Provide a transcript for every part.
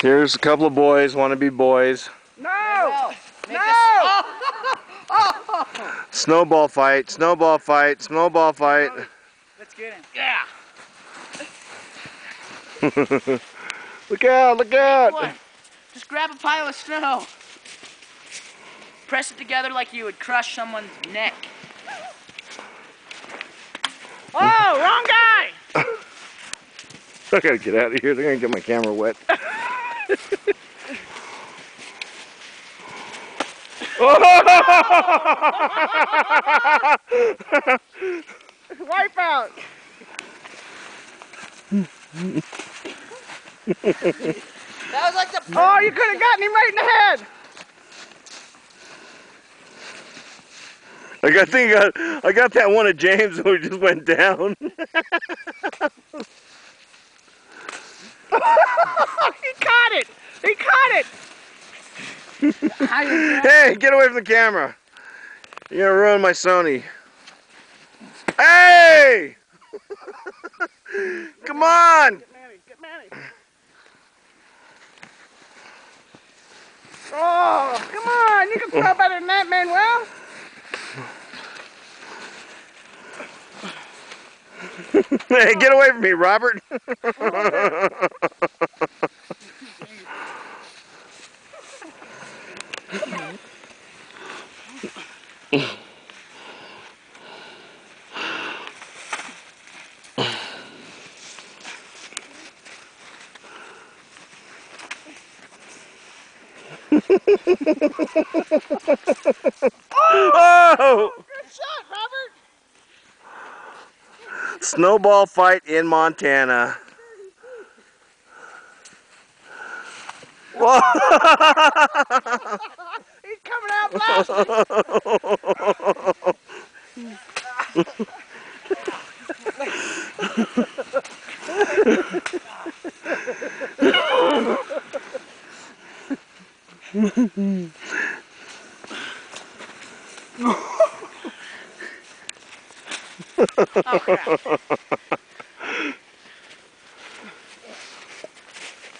Here's a couple of boys, want to be boys. No! No! Oh. Snowball fight, snowball fight, snowball fight. Let's get him. Yeah! Look out, look out! Boy, just grab a pile of snow. Press it together like you would crush someone's neck. Oh, wrong guy! I gotta get out of here, they're gonna get my camera wet. Wipe out! That was like the... Oh, you could have gotten him right in the head! I got that one of James who just went down. He caught it! He caught it! Hey, get away from the camera. You're gonna ruin my Sony. Hey! Come on! Get Manny, get Manny. Oh, come on! You can throw better than that, Manuel! Hey, get away from me, Robert! Oh! Good shot, Robert! Snowball fight in Montana. Whoa! He's coming out blasting! Oh, crap.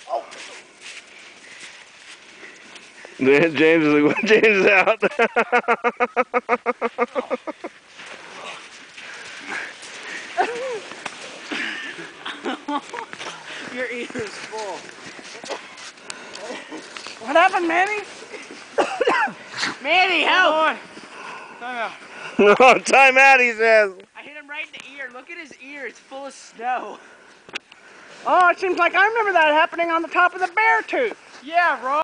Oh. James is out. Your ear is full. What happened, Manny? Manny, help! Oh, time out, he says. I hit him right in the ear. Look at his ear. It's full of snow. Oh, it seems like I remember that happening on the top of the bear tooth. Yeah, Rob.